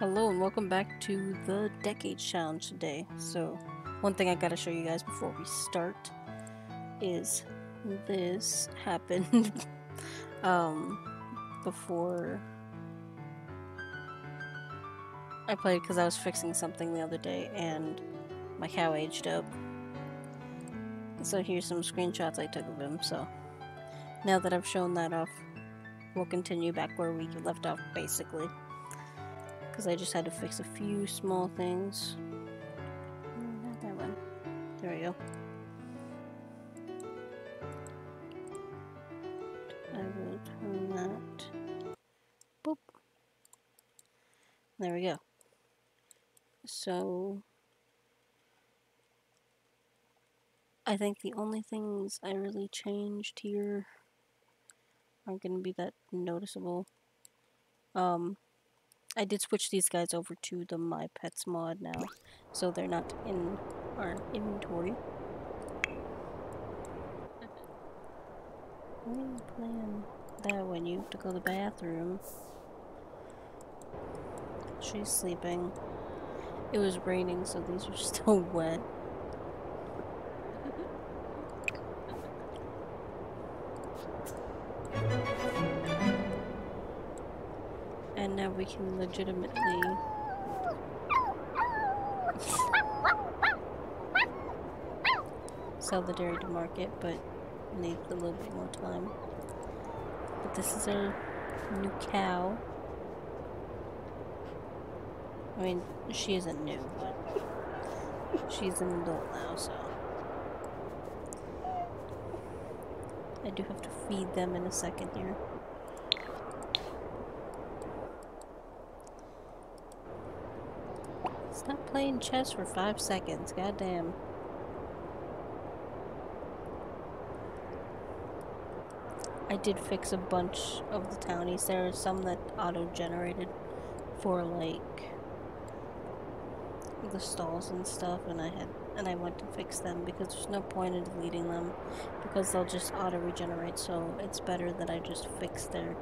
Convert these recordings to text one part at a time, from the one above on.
Hello and welcome back to the Decade Challenge today. So, one thing I gotta show you guys before we start is this happened before I played because I was fixing something the other day and my cow aged up. So here's some screenshots I took of him. So now that I've shown that off, we'll continue back where we left off basically. Because I just had to fix a few small things. Not that one. There we go. I will turn that. Boop. There we go. So I think the only things I really changed here aren't going to be that noticeable. I did switch these guys over to the My Pets mod now, so they're not in our inventory. Why are you playing that when you have to go to the bathroom? She's sleeping. It was raining, so these are still wet. And now we can legitimately sell the dairy to market, but need a little bit more time. But this is our new cow. I mean, she isn't new, but she's an adult now, so I do have to feed them in a second here. Stop playing chess for 5 seconds, goddamn. I did fix a bunch of the townies. There are some that auto-generated for like the stalls and stuff, and I went to fix them because there's no point in deleting them because they'll just auto-regenerate, so it's better that I just fix their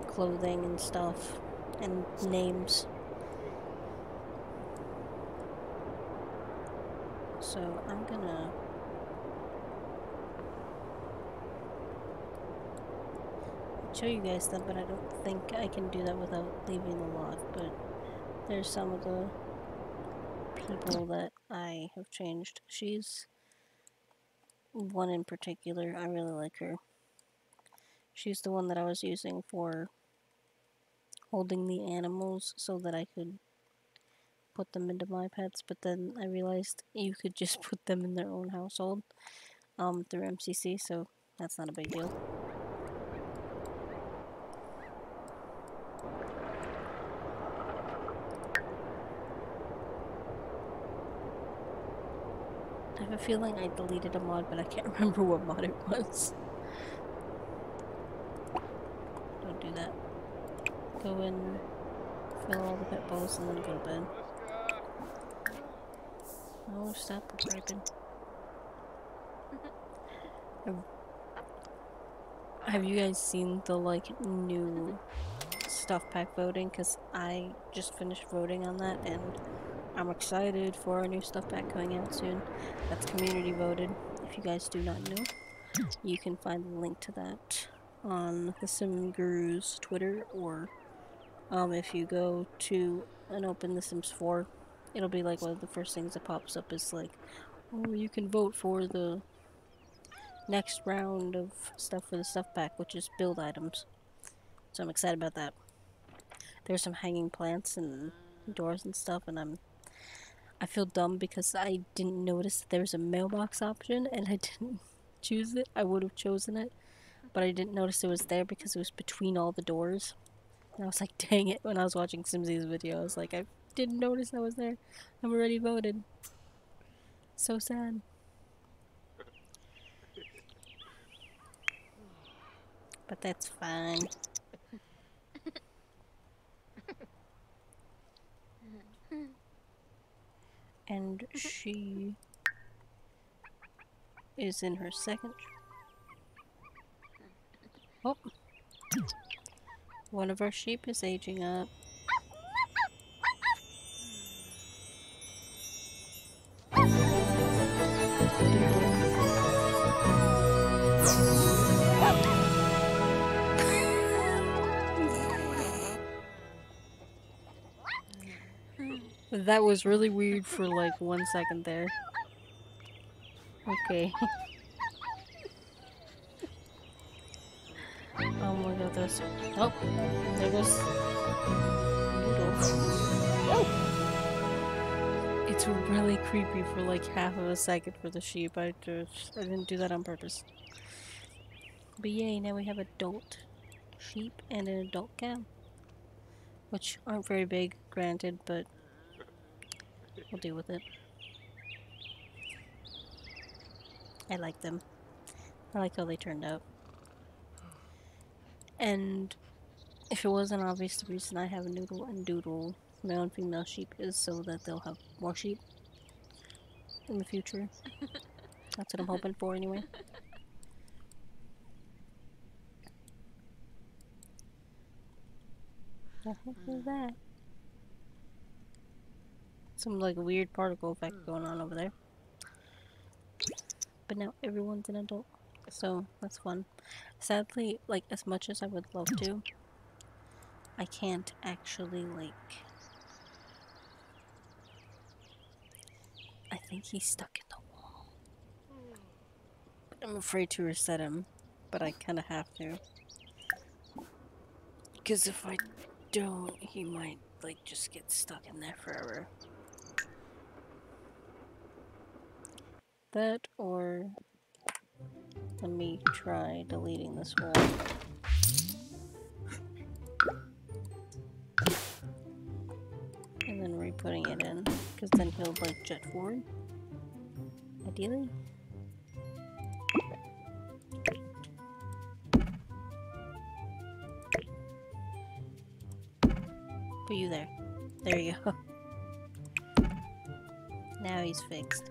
clothing and stuff and names. So I'm gonna show you guys that, but I don't think I can do that without leaving the lot. But there's some of the people that I have changed. She's one in particular. I really like her. She's the one that I was using for holding the animals so that I could put them into my pets, but then I realized you could just put them in their own household through MCC, so that's not a big deal. I have a feeling I deleted a mod, but I can't remember what mod it was. Don't do that. Go and fill all the pet bowls and then go to bed. Oh, stop griping. Have you guys seen the like new stuff pack voting? Because I just finished voting on that and I'm excited for a new stuff pack coming out soon. That's community voted. If you guys do not know, you can find the link to that on the Sim Guru's Twitter, or if you go to and open The Sims 4, it'll be like one of the first things that pops up is like, oh, you can vote for the next round of stuff for the stuff pack, which is build items. So I'm excited about that. There's some hanging plants and doors and stuff, and I feel dumb because I didn't notice that there was a mailbox option and I didn't choose it. I would have chosen it, but I didn't notice it was there because it was between all the doors. And I was like, dang it, when I was watching Simsy's video, I was like, I didn't notice that was there. I've already voted. So sad. But that's fine. And she is in her second. Oh. One of our sheep is aging up. That was really weird for like 1 second there. Okay. Look at this. Oh, there goes Noodle. It's really creepy for like half of a second for the sheep. I didn't do that on purpose. But yay, now we have adult sheep and an adult cow. Which aren't very big, granted, but we'll deal with it. I like them. I like how they turned out. And if it wasn't obvious, the reason I have a Noodle and Doodle, male and female sheep, is so that they'll have more sheep in the future. That's what I'm hoping for anyway. The heck is that? Some like weird particle effect going on over there. But now everyone's an adult, so that's fun. Sadly, like as much as I would love to, I can't actually like... I think he's stuck in the wall. I'm afraid to reset him, but I kind of have to. Because if I don't, he might like just get stuck in there forever. That, or let me try deleting this wall. And then re-putting it in, because then he'll like jet forward. Ideally. Put you there. There you go. Now he's fixed.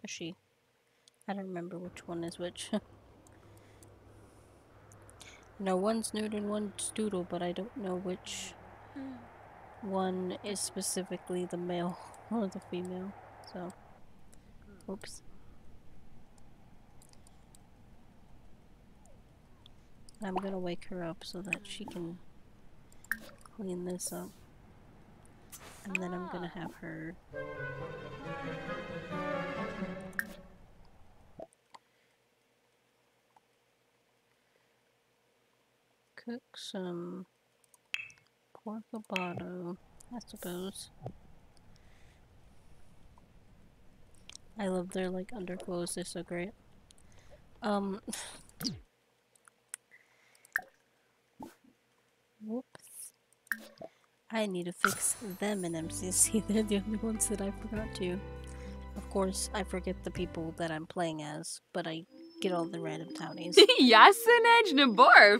Or she. I don't remember which one is which. No, one's nude and one's doodle, but I don't know which one is specifically the male or the female. So, oops. I'm gonna wake her up so that she can clean this up. And then I'm gonna have her cook some pork abado, I suppose. I love their like underclothes, they're so great. Whoops. I need to fix them in MCC, they're the only ones that I forgot to. Of course, I forget the people that I'm playing as, but I get all the random townies. Yasinaj Naborf.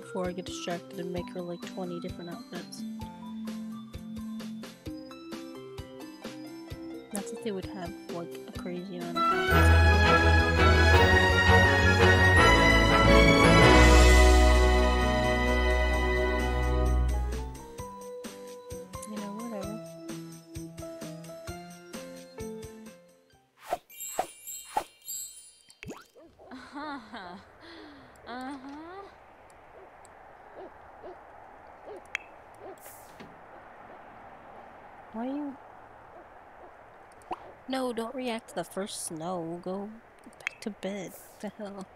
Before I get distracted and make her like 20 different outfits. Not that they would have like a crazy amount of outfits. You know, whatever. Why are you... No, don't react to the first snow. Go back to bed. What the hell?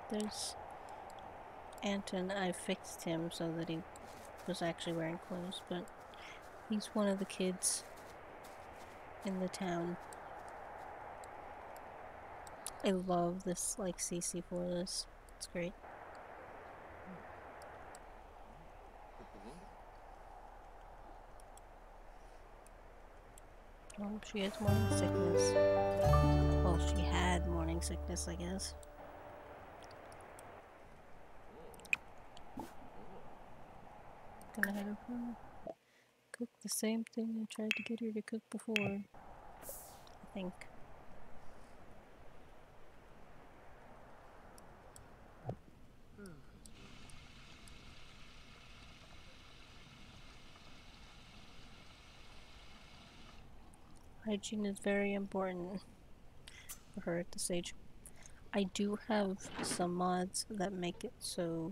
There's Anton. I fixed him so that he was actually wearing clothes, but he's one of the kids in the town. I love this like CC for this. It's great. Oh, she has morning sickness. Well, she had morning sickness, I guess. Gonna have cook the same thing I tried to get her to cook before. I think. Hygiene is very important for her at this age. I do have some mods that make it so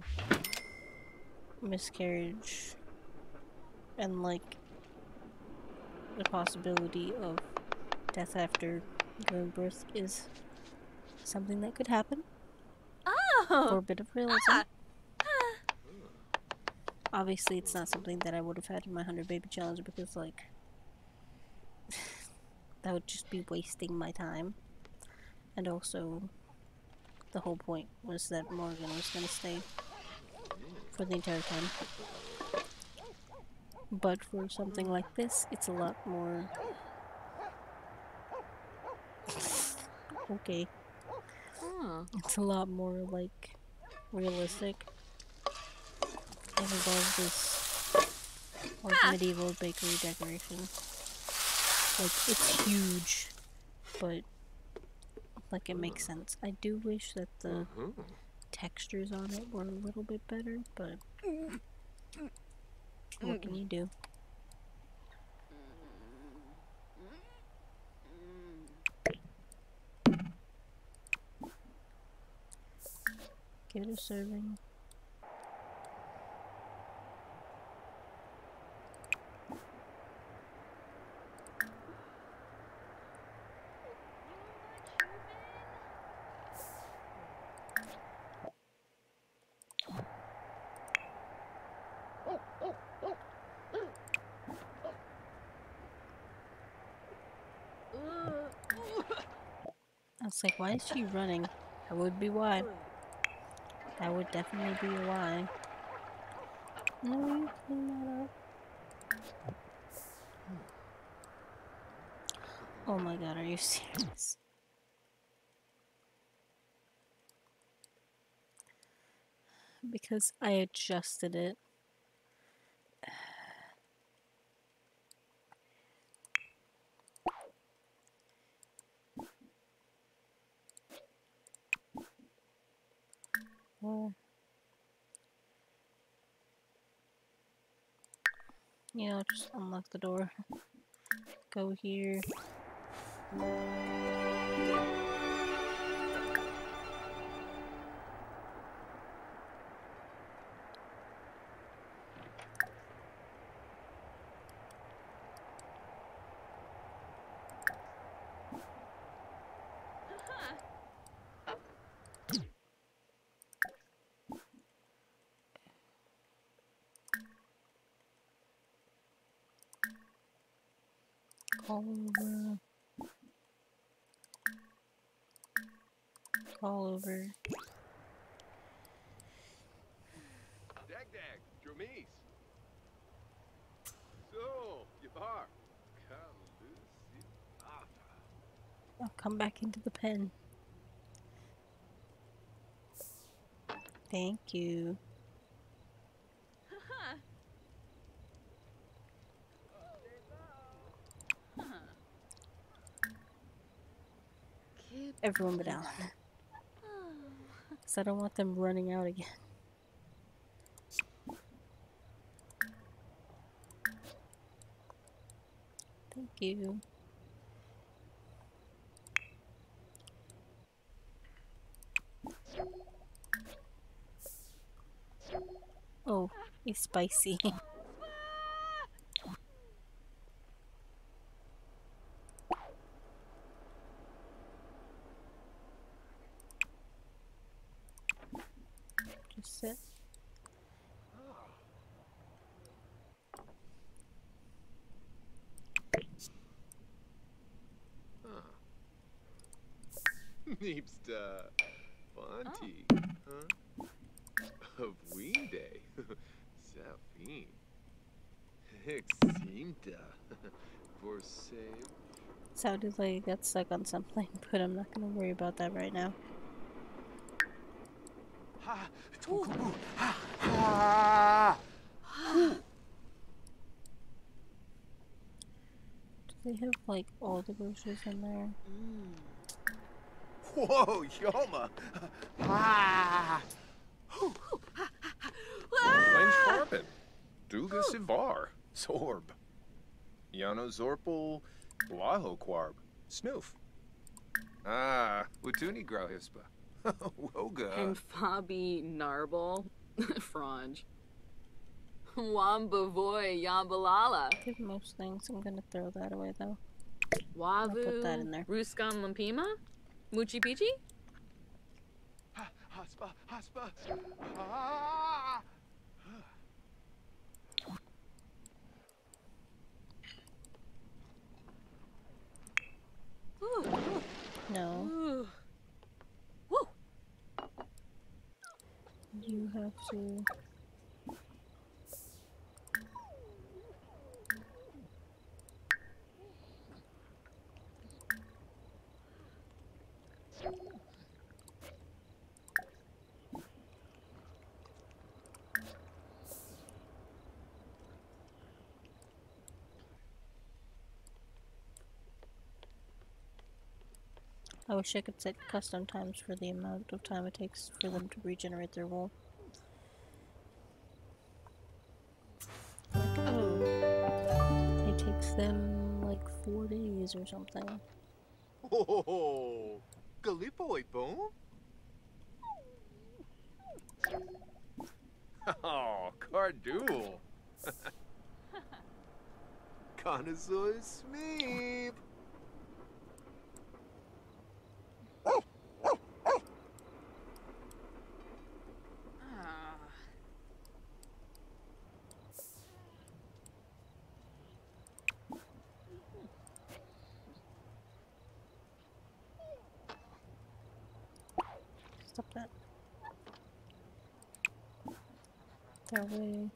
miscarriage and like the possibility of death after giving birth is something that could happen for Oh! a bit of realism. Obviously, it's not something that I would have had in my 100 baby challenge because, like, that would just be wasting my time. And also, the whole point was that Morgan was going to stay for the entire time. But for something like this, it's a lot more... okay. It's a lot more, like, realistic. It involves this, like, medieval bakery decoration. Like, it's huge, but, like, it makes sense. I do wish that the textures on it were a little bit better, but what can you do? Get a serving. I was like, why is she running? That would be why. That would definitely be a why. No, you clean that up. Oh my god, are you serious? Because I adjusted it. Well, you know, just unlock the door. Go here. Call over. Call over. Dag dag, Dromies. So, Yabar. I'll come back into the pen. Thank you. Everyone but Alan. Because I don't want them running out again. Thank you. Oh, it's spicy. Just sit. Neepsta. Fonty. Huh? Of Ween Day. Safin. Eximta. For save. Sounded like I got stuck on something, but I'm not gonna worry about that right now. Ha! Tukubu! Ha! Ha! They have like all the groceries in there. Whoa, Yoma! Ah! Lange Farben. Duga Sivar. Zorb. Yano Zorpal. Blaho Quarb. Snoof. Ah, Wutuni Grauhispa. Woga. And Fabi Narble. Franj. Wambavoy Yambalala. I think most things I'm gonna throw that away though. I'll put that in Wavu. there. Ruskan Lampima? Muchi Pichi? Haspa, haspa. Ah! No, Ooh. Woo! you have to. I wish I could set custom times for the amount of time it takes for them to regenerate their wool. Like, oh, it takes them like 4 days or something. Oh, Galipo boom? Oh, Cardul. Connoisseur Smeep. Stop that. That way.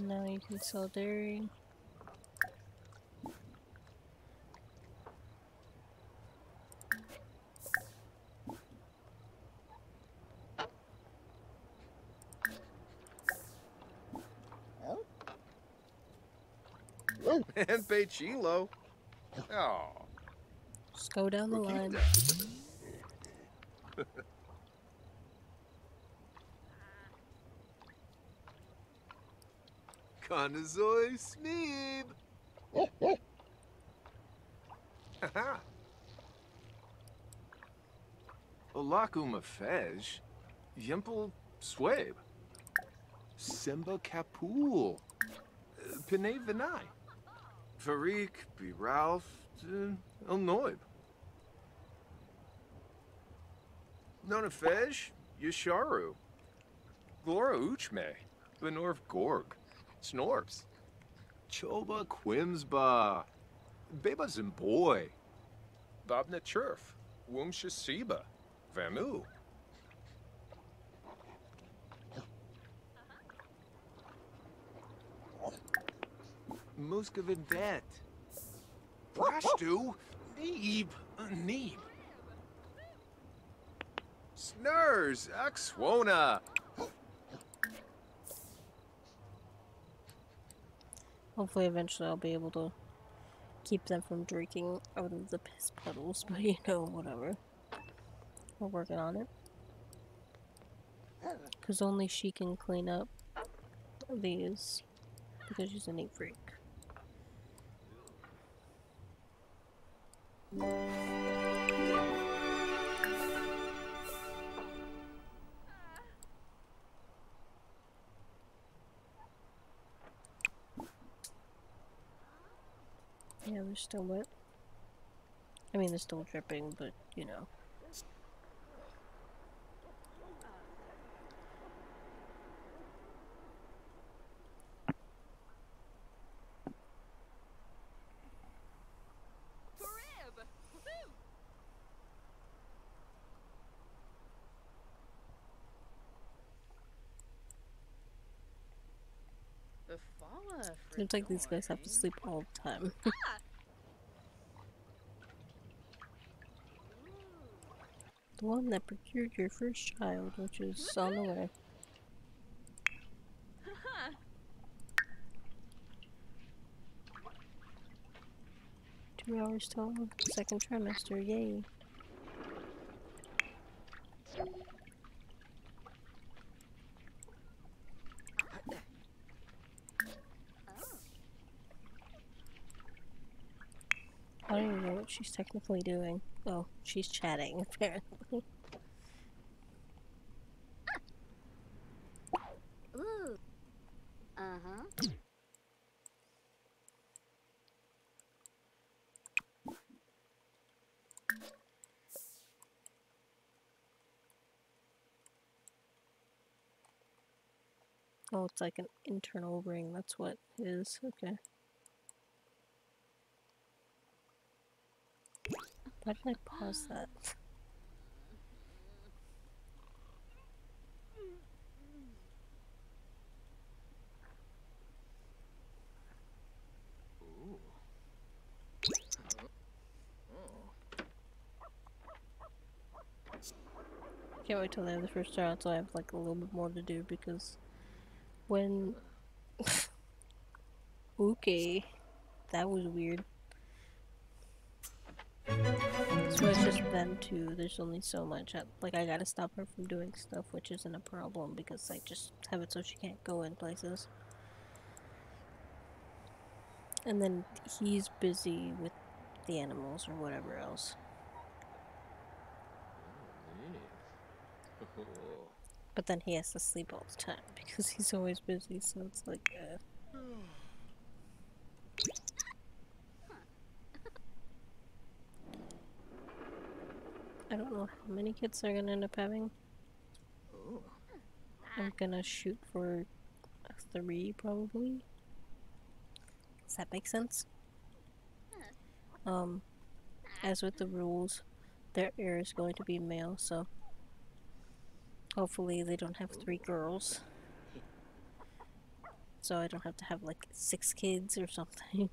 Now you can sell dairy. And Pechilo. Oh. Just go down the line. Connoisseur Smeep. Haha. Olaku Mafej. Yimpel Swabe. Simba Kapul. Pinay Vinay. Farik, Be Ralph, El Noib. Nonafej, Yasharu. Glora Uchme. Benorv Gorg. Snorps. Choba Quimsba. Beba Zimboy. Bobna Churf. Wumshasiba. Vamu. Muscovin Vet. Brashtu. Neeb. Neeb. Snurs, Axwona. Hopefully eventually I'll be able to keep them from drinking out of the piss puddles, but you know, whatever. We're working on it. Because only she can clean up these, because she's a neat freak. Yeah, they're still wet. I mean, they're still dripping, but, you know. The Fala. Seems like these guys have to sleep all the time. The one that procured your first child, which is on the way. 2 hours till second trimester, yay. I don't even know what she's technically doing. Oh, she's chatting, apparently. Ooh. Uh-huh. Oh, it's like an internal ring, that's what it is. Okay. Why did I pause that? Ooh. Can't wait till they have the first child, so I have like a little bit more to do because when. Okay. That was weird. So it's just them two. There's only so much. Like, I gotta stop her from doing stuff, which isn't a problem because I just have it so she can't go in places. And then he's busy with the animals or whatever else. But then he has to sleep all the time because he's always busy, so it's like, I don't know how many kids they're gonna end up having. I'm gonna shoot for 3, probably. Does that make sense? As with the rules, their heir is going to be male, so hopefully they don't have 3 girls. So I don't have to have like 6 kids or something.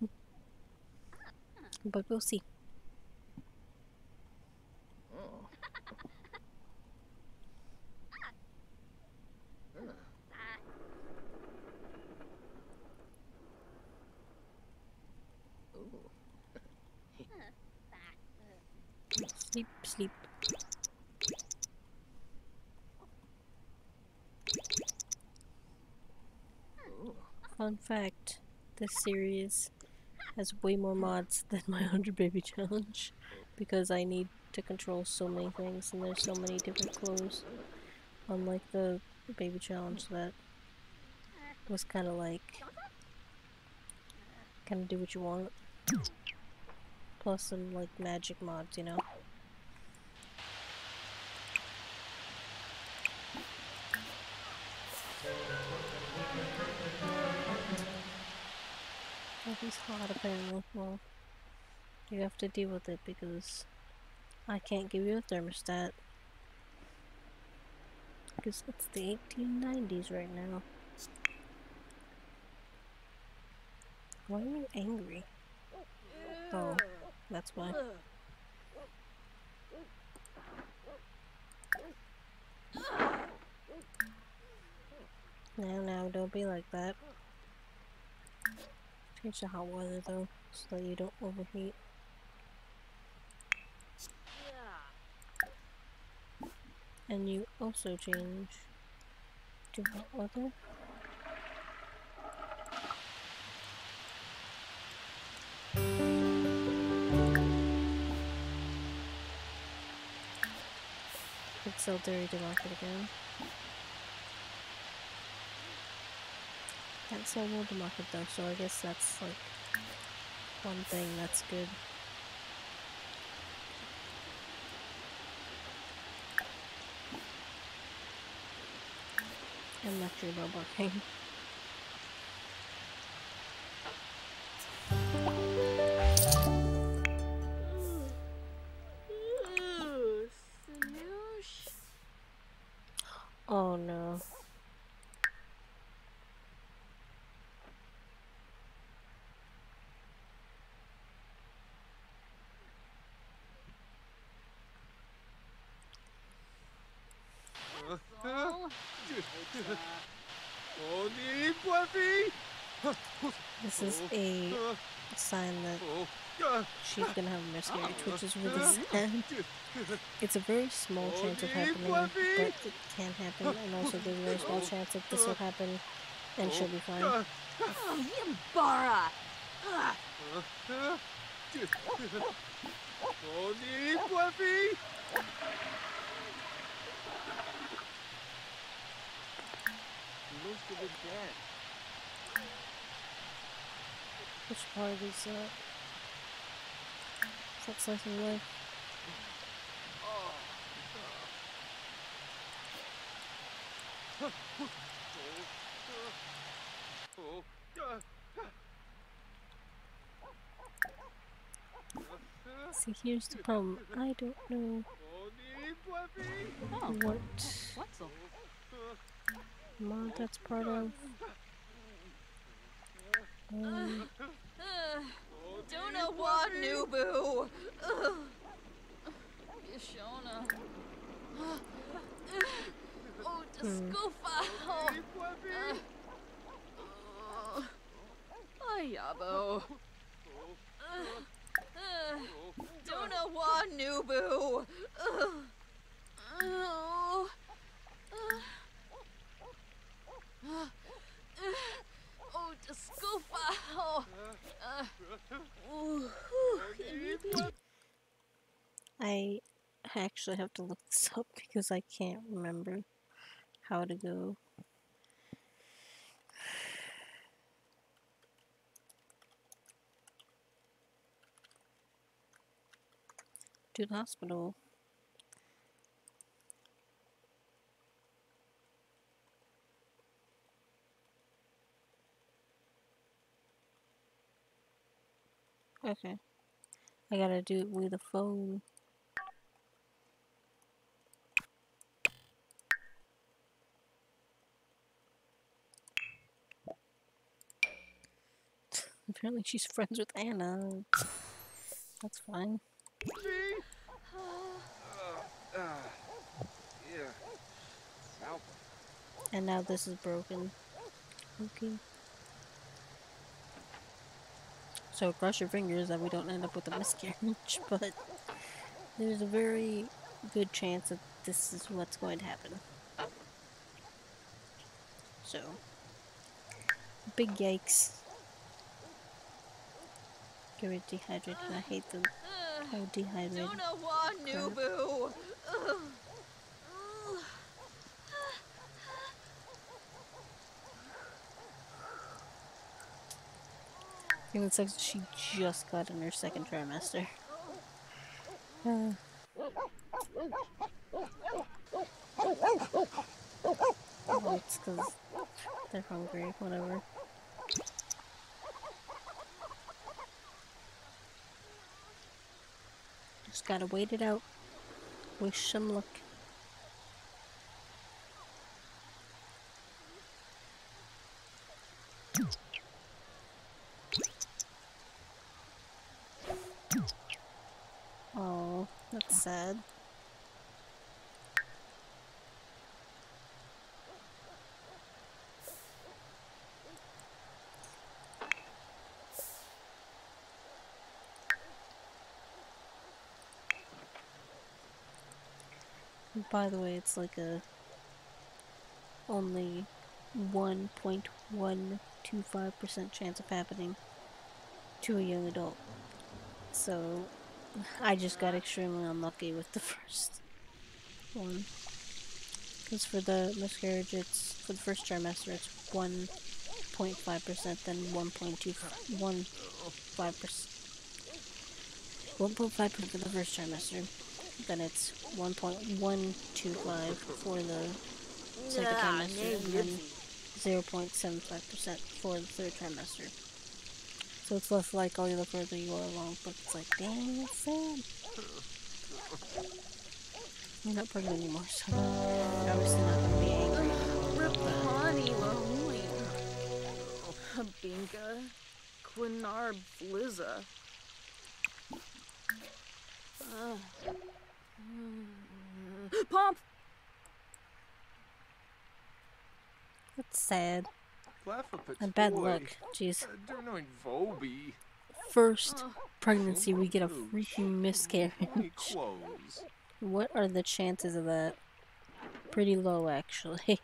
But we'll see. Sleep, sleep. Fun fact, this series has way more mods than my 100 baby challenge because I need to control so many things and there's so many different clothes. Unlike the baby challenge that was kind of like, kind of do what you want. Plus some like magic mods, you know? Oh, he's hot apparently. Well, you have to deal with it because I can't give you a thermostat. Because it's the 1890s right now. Why are you angry? Oh, that's why. Now, don't be like that. Change the hot water though, so that you don't overheat. And you also change to hot water. Could sell dairy to market again. Can't sell wool to market though, so I guess that's like one thing that's good. I'm not sure about barking. Oh no. Oh. Oni Buffy! This is a sign that she's gonna have a miscarriage, which is really sad. It's a very small chance of happening, but it can happen, and also there's a very small chance that this will happen, and she'll be fine. Oh, Yimbara! Oni Buffy! Most of it dead. Which part is that? Is that slice of life? See, here's the problem. I don't know Oh, what Wetzel. mod that's part of. Duna wa nubu! Yashona. Oh, Discofa! Ayabo. Duna wa nubu! Oh, Discofa! I actually have to look this up because I can't remember how to go. To the hospital. Okay. I gotta do it with a phone. Apparently she's friends with Anna. That's fine. Yeah. Ow. And now this is broken. Okay. So cross your fingers that we don't end up with a miscarriage, but there's a very good chance that this is what's going to happen. So, big yikes. Get rid dehydrated. I hate the whole dehydrated. Duna wa nubu! And it sucks she just got in her second trimester. Well, it's because they're hungry, whatever. Just gotta wait it out. Wish some luck. Oh, that's sad. By the way, it's like a only 1.125% chance of happening to a young adult. So I just got extremely unlucky with the first one. Because for the miscarriage, it's for the first trimester, it's 1.5%, then 1.5%, 1.5% for the first trimester. Then it's 1.125 for the second trimester, and then 0.75% for the third trimester. So it's less likely the further you are along, but it's like, dang, that's sad. You're not pregnant anymore, so you're obviously not going to be angry anymore. Rapani Lahuli. Binka. Quinarb Flizza. Pomp! That's sad. Clefa And bad patoy. luck. Jeez. Durnoin Voby. First pregnancy, we get a freaking miscarriage. Clothes. What are the chances of that? Pretty low, actually.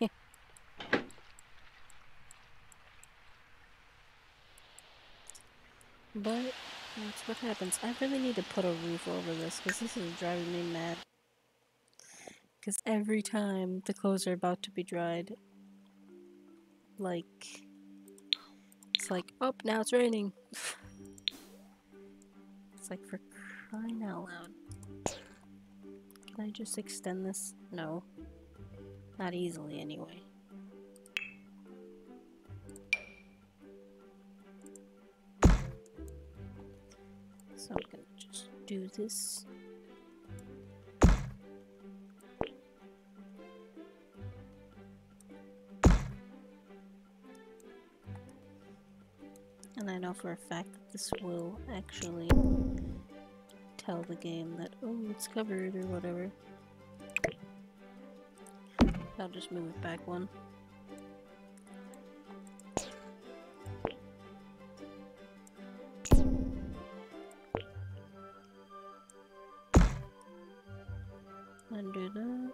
But that's what happens. I really need to put a roof over this because this is driving me mad. Because every time the clothes are about to be dried, like, it's like, oh, now it's raining. It's like, for crying out loud. Can I just extend this? No. Not easily, anyway. So I'm gonna just do this. And I know for a fact that this will actually tell the game that, oh, it's covered or whatever. I'll just move it back one. Undo that.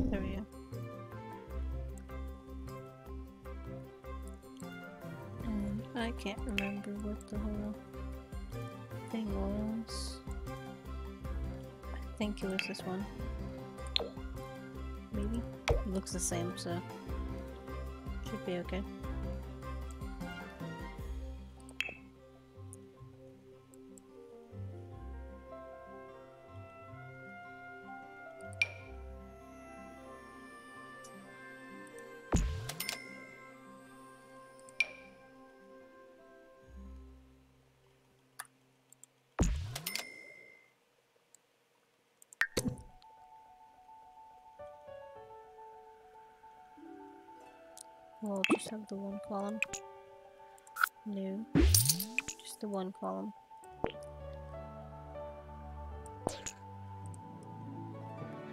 There we go. And I can't remember what the whole thing was. I think it was this one. Maybe? It looks the same, so should be okay. We'll just have the one column. No. Just the one column.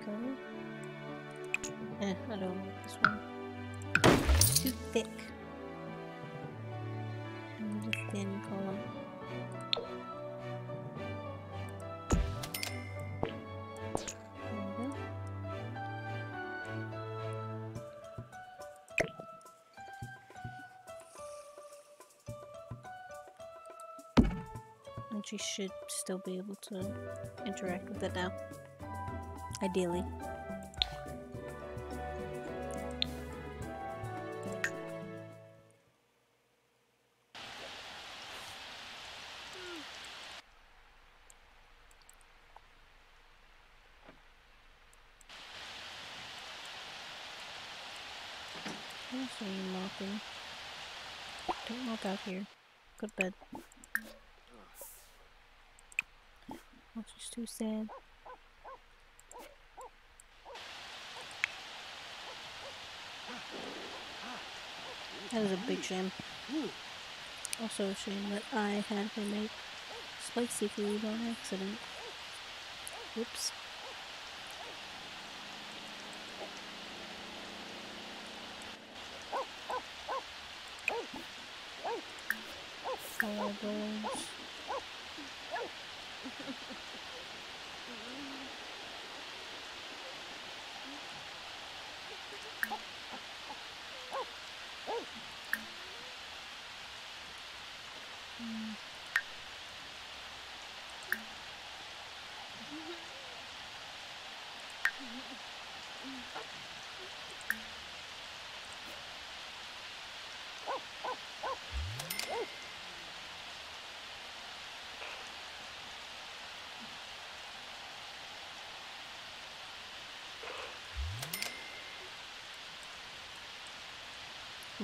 Go. I don't like this one. It's too thick. I need a thin column. There we go. And she should still be able to interact with it now. Ideally. What else are you mopping? Don't mop out here. Go to bed. That's just too sad. That was a big shame. Also a shame that I had to make spicy food on accident. Whoops. Fireballs.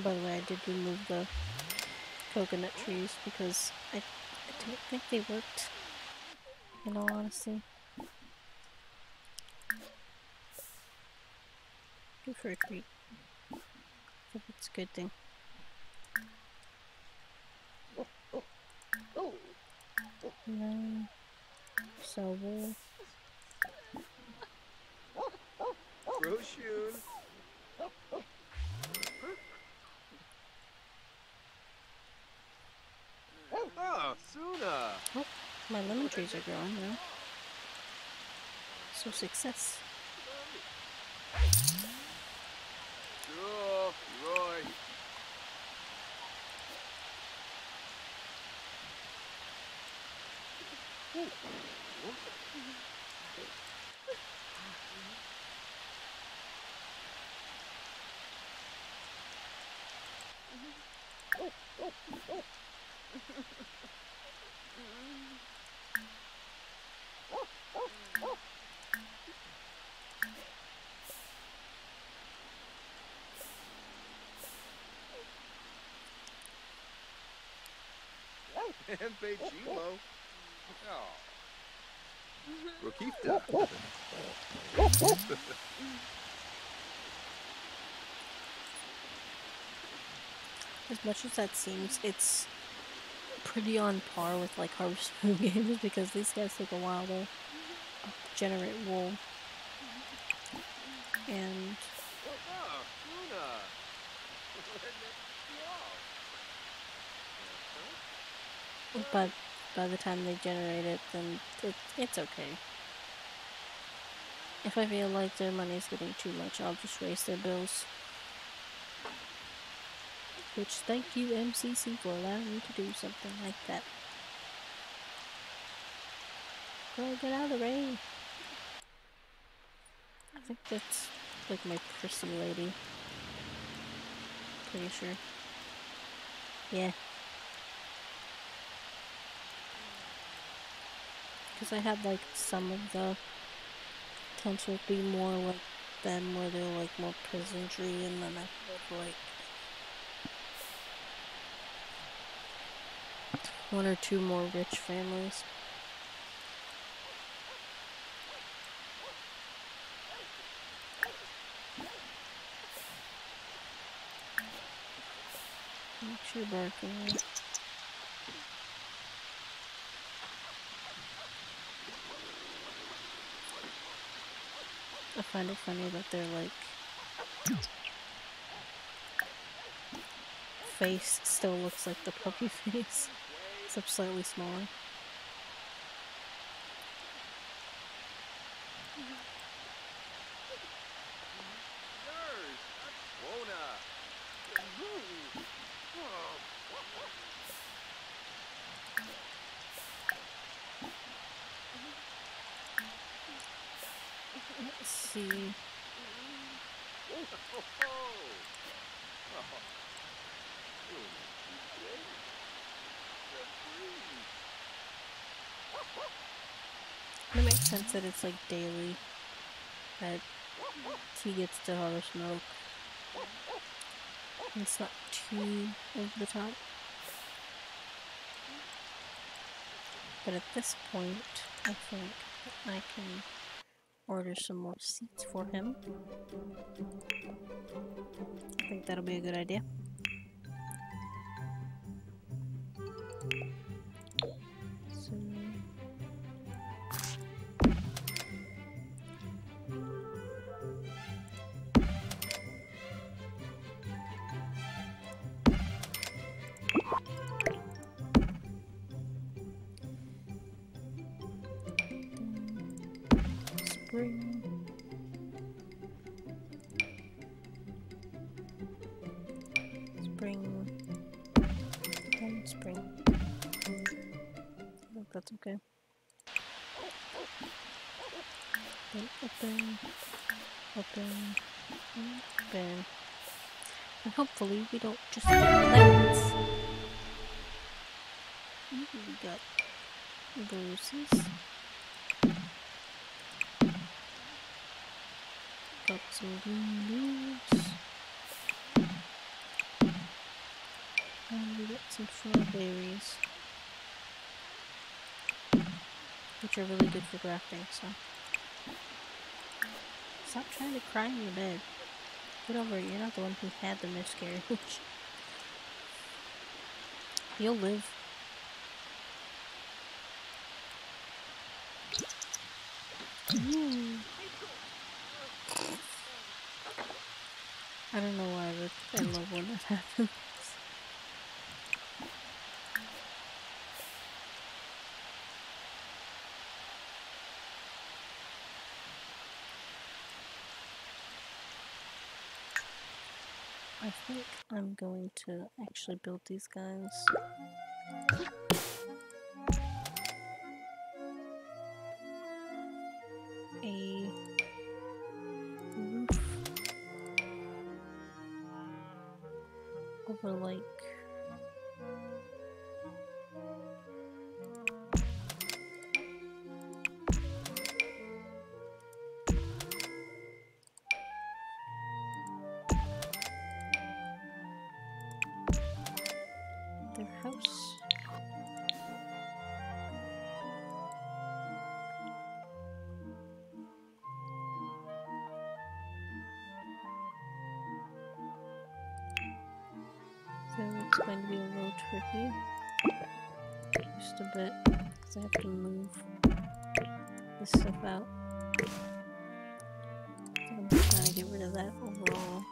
By the way, I did remove the coconut trees because I don't think they worked, in all honesty. Good for a treat. I think it's a good thing. And then sell wool. Roshun. Oh, Suna. Oh, my lemon trees are growing now. So success. Oh, Roy. And Chilo. Oh. Rokita. As much as that seems, it's pretty on par with like Harvest Moon games because these guys take a while to generate wool. And Oh, Suna. but by the time they generate it, then it's okay. If I feel like their money's getting too much, I'll just raise their bills. Which, thank you MCC for allowing me to do something like that. Girl, get out of the rain. I think that's like my prissy lady. Pretty sure. Yeah. Because I had like some of the potential to be more like them where they're like more peasantry, and then I have like one or two more rich families. Make sure barking. I find it funny that their like face still looks like the puppy face, except slightly smaller. Let's see. It makes sense that it's like daily that he gets to harvest milk. And it's not too over the top. But at this point, I think I can order some more seats for him. I think that'll be a good idea. So spring. Spring. And spring. I think that's okay. Then open. Open. And open. And hopefully we don't just get lemons. Ooh, we got roses. Got some green leaves. We got some strawberries, which are really good for grafting, so. Stop trying to cry in your bed. Get over it, you're not the one who had the miscarriage. You'll live. Ooh. I don't know why, but I love when that happens. I think I'm going to actually build these guys. A roof over like their house. So it's going to be a little tricky. Just a bit, because I have to move this stuff out. So I'm just trying to get rid of that overall.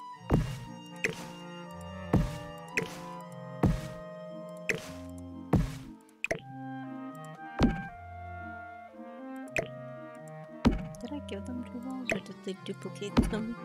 Did I give them 2 walls or did they duplicate them?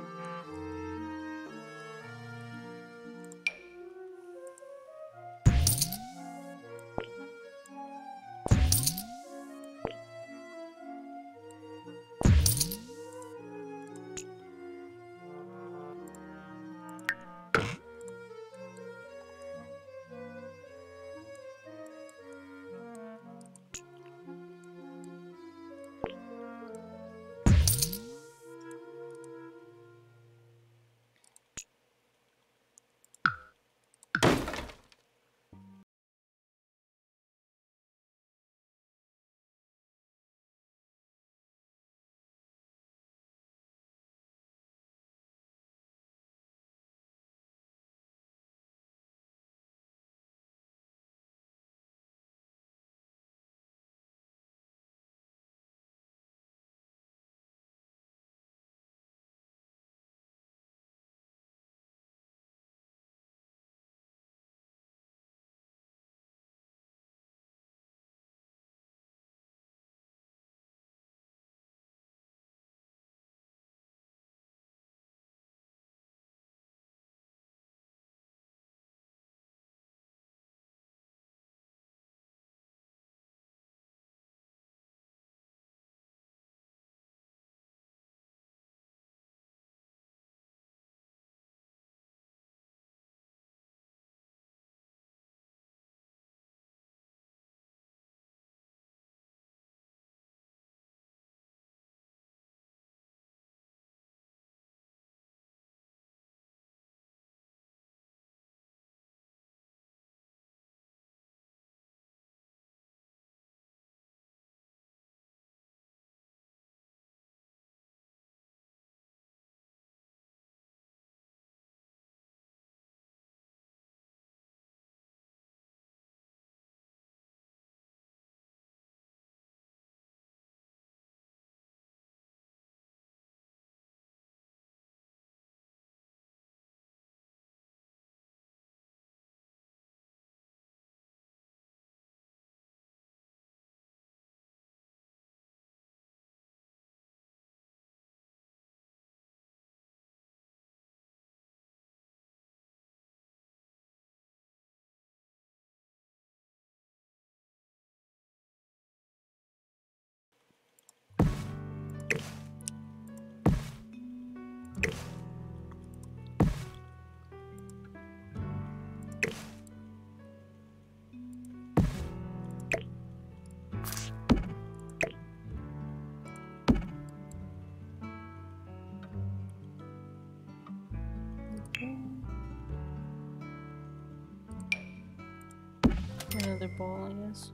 another ball, I guess.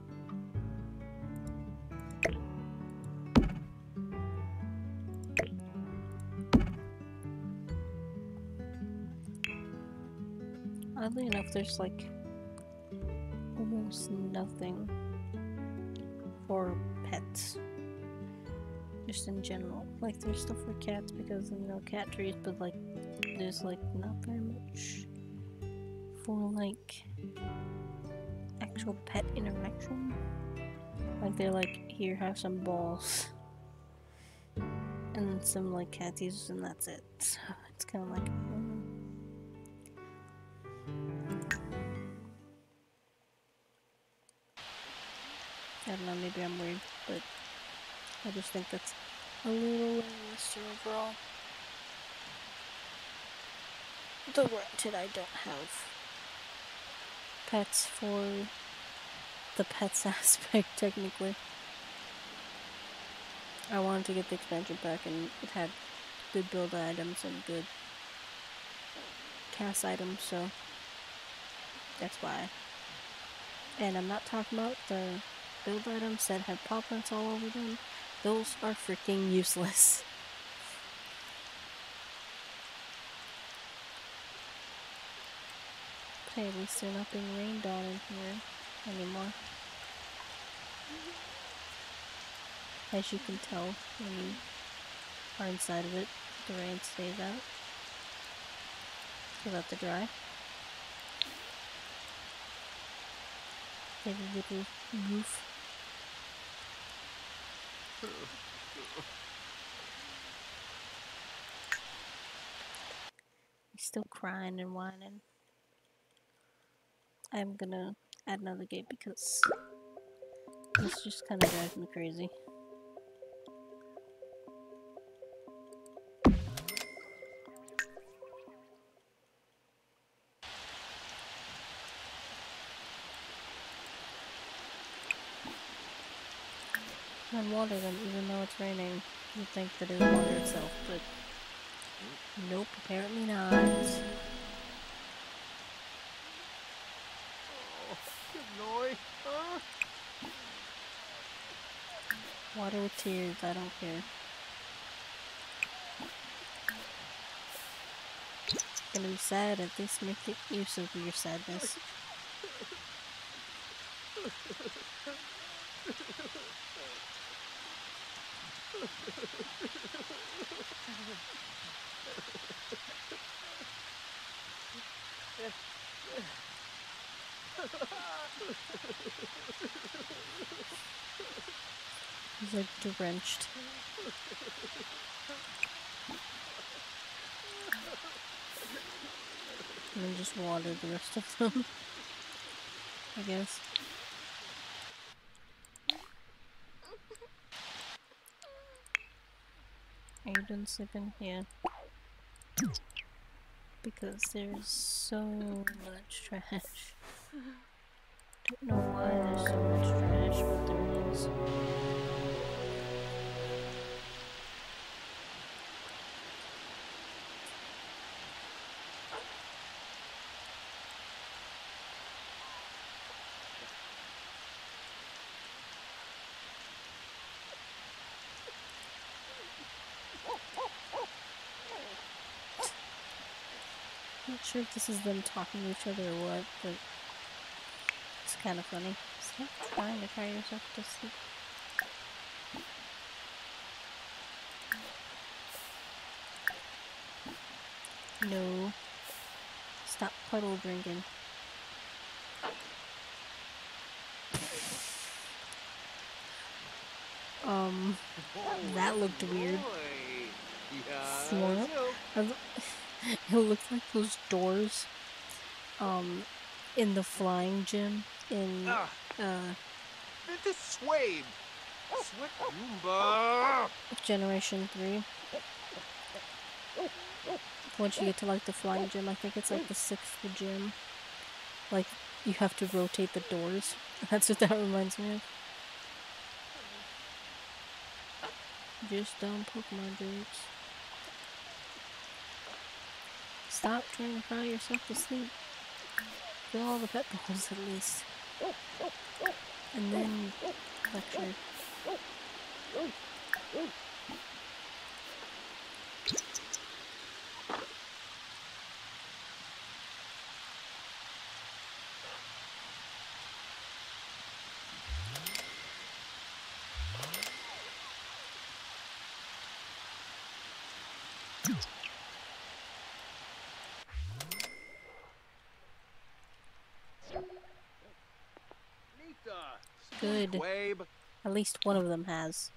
Oddly enough, there's like almost nothing for pets. Just in general. Like there's stuff for cats because you know cat trees, but like there's like not very much for like actual pet interaction. Like they're like, here, have some balls. And then some like catties and that's it. So it's kinda like I don't know, maybe I'm weird, but I just think that's a little lackluster overall. Though granted, I don't have pets for the pets aspect, technically. I wanted to get the expansion pack and it had good build items and good cast items, so that's why. And I'm not talking about the build items that have paw prints all over them. Those are freaking useless. Hey, at least they're not being rained on in here anymore. As you can tell when you are inside of it, the rain stays out. So let it dry. Get a little roof. He's still crying and whining. I'm gonna add another gate because this just kind of drives me crazy. And water them even though it's raining. You'd think that it would water itself, but nope, apparently not. Oh, good noy, huh? Water with tears, I don't care. Gonna be sad, at least make it use of your sadness. He's like drenched. And then just water the rest of them, I guess. Are you done sleeping? Yeah. Because there's so much trash. Don't know why there's so much trash, but there is. Not sure if this is them talking to each other or what, but it's kind of funny. Stop trying to cry yourself to sleep. No. Stop puddle drinking. That looked weird. Smart. It looks like those doors, in the flying gym in, This Swabe! Sweat Goomba! Generation 3. Once you get to like the flying gym, I think it's like the 6th gym. Like, you have to rotate the doors. That's what that reminds me of. Just dumb Pokemon jokes. Stop trying to cry yourself to sleep. Fill all the pet balls at least. And then lecture. Good. Wabe. At least one of them has.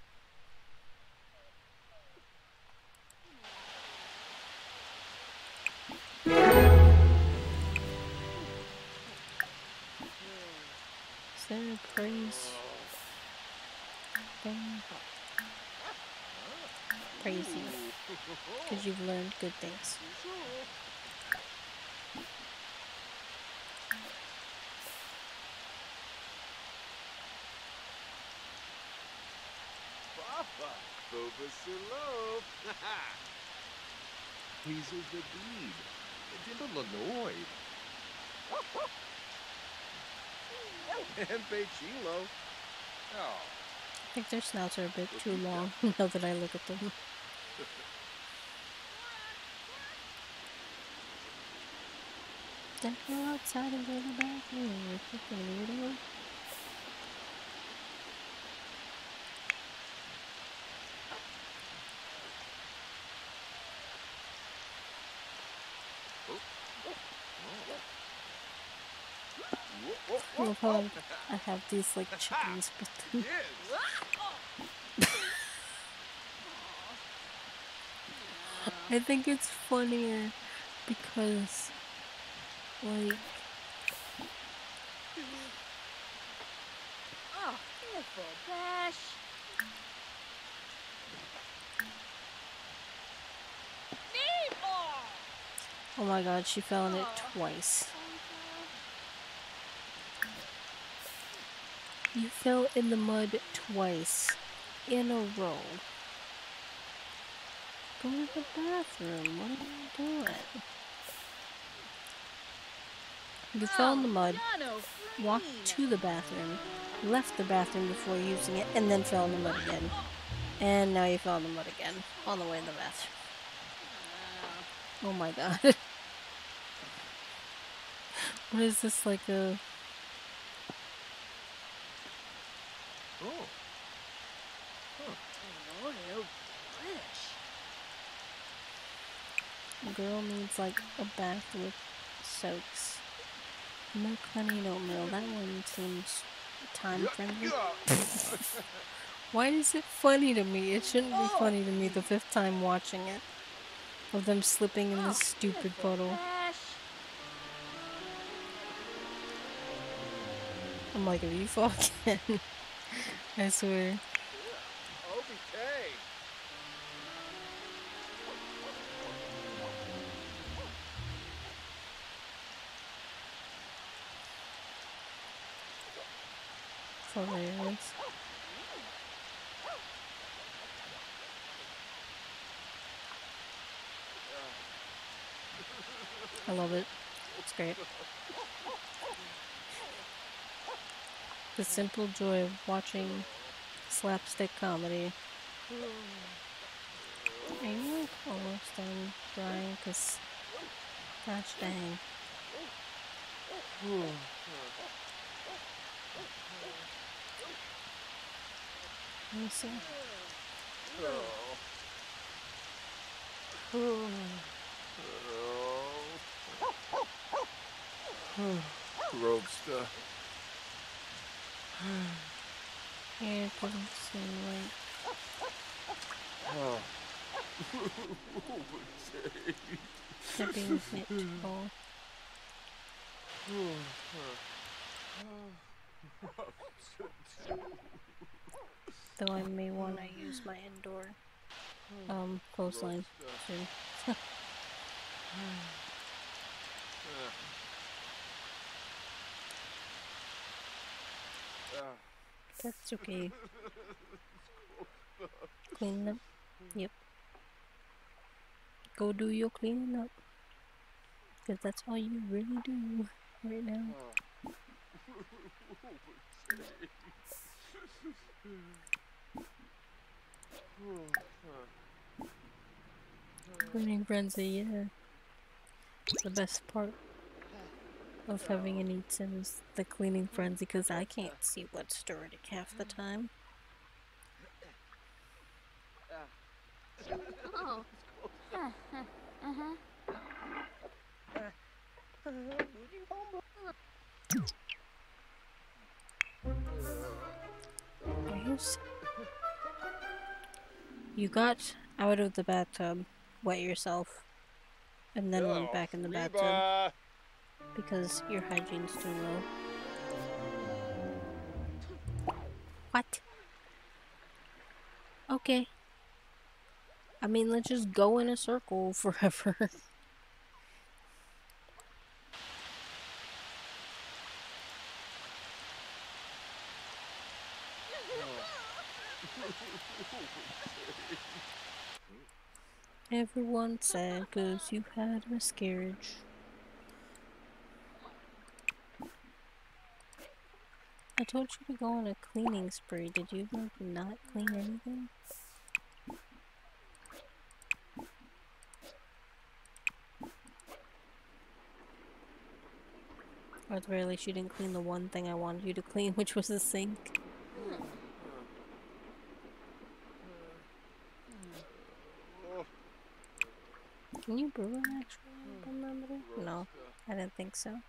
Is there a praise thing? Praise you. Because you've learned good things. Papa. Boba Silo. Hazel the Deed. Illinois. And Pechilo. Oh. I think their snouts are a bit too long, now that I look at them. Then go outside and go to the bathroom. You're freaking weirdo. I love how I have these like chickens, but then I think it's funnier because, like, Oh, careful, Dash. oh my god, she fell in it twice. You fell in the mud twice in a row. Go to the bathroom. What are you doing? You fell in the mud, walked to the bathroom, left the bathroom before using it, and then fell in the mud again. And now you fell in the mud again, on the way in the bathroom. Oh my god. What is this, like a... Oh. Oh, no, British. girl needs, like, a bath with soaks. Milk, honey, and oatmeal. That one seems time-friendly. Why is it funny to me? It shouldn't be funny to me the 5th time watching it. Of them slipping in this stupid puddle. I'm like, if you fall again, I swear. OBK. It's hilarious. I love it. It's great. The simple joy of watching slapstick comedy. Are you like almost done drying? Cause gosh dang. Let me see. Roadster. Yeah, it doesn't seem right. They're being a bit tall. Though I may want to use my indoor clothesline soon. That's okay. Clean up. Yep. Go do your cleaning up. Because that's all you really do right now. Cleaning frenzy, yeah. The best part of having an eat sim is the cleaning frenzy, because I can't see what's starting half the time. Oh. Uh-huh. You got out of the bathtub, wet yourself, and then went Oh, back in the bathtub Reba! because your hygiene's too low. What? Okay. I mean, let's just go in a circle forever. Everyone's sad because you had a miscarriage. I told you to go on a cleaning spree. Did you like not clean anything? Or at the very least, you didn't clean the one thing I wanted you to clean, which was the sink. Can you brew it actually? Remember? No, I didn't think so.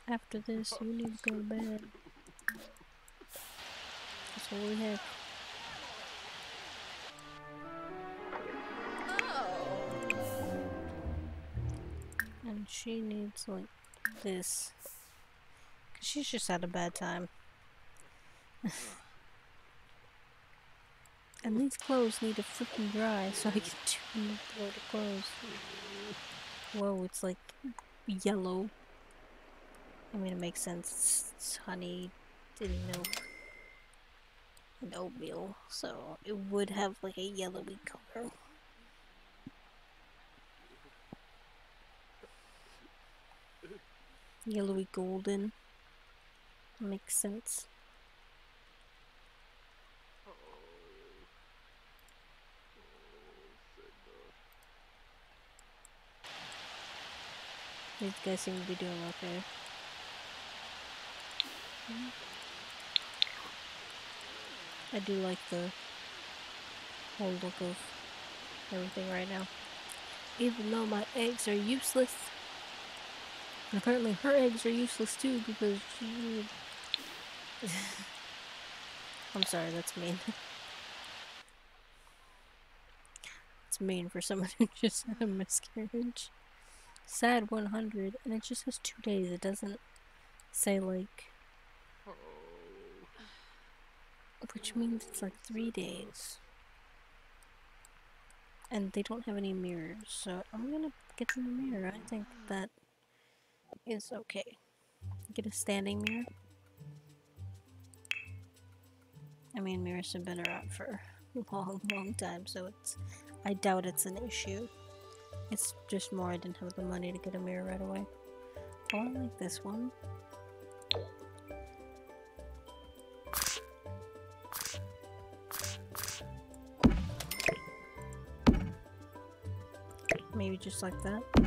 After this, you need to go to bed. That's all we have. And she needs like this. Cause she's just had a bad time. And these clothes need to freaking dry so I can do the load of clothes. Whoa, it's like yellow. I mean, it makes sense. It's honey and milk and oatmeal, so it would have like a yellowy color. Yellowy golden. Makes sense. These guys seem to be doing okay. I do like the whole look of everything right now. Even though my eggs are useless. And apparently her eggs are useless too because she... I'm sorry, that's mean. It's mean for someone who just had a miscarriage. Sad 100, and it just has 2 days. It doesn't say like... Which means it's like 3 days. And they don't have any mirrors, so I'm gonna get them a mirror. I think that is okay. Get a standing mirror. I mean, mirrors have been around for a long time, so it's... I doubt it's an issue. It's just more I didn't have the money to get a mirror right away. Oh, I like this one. Maybe just like that. A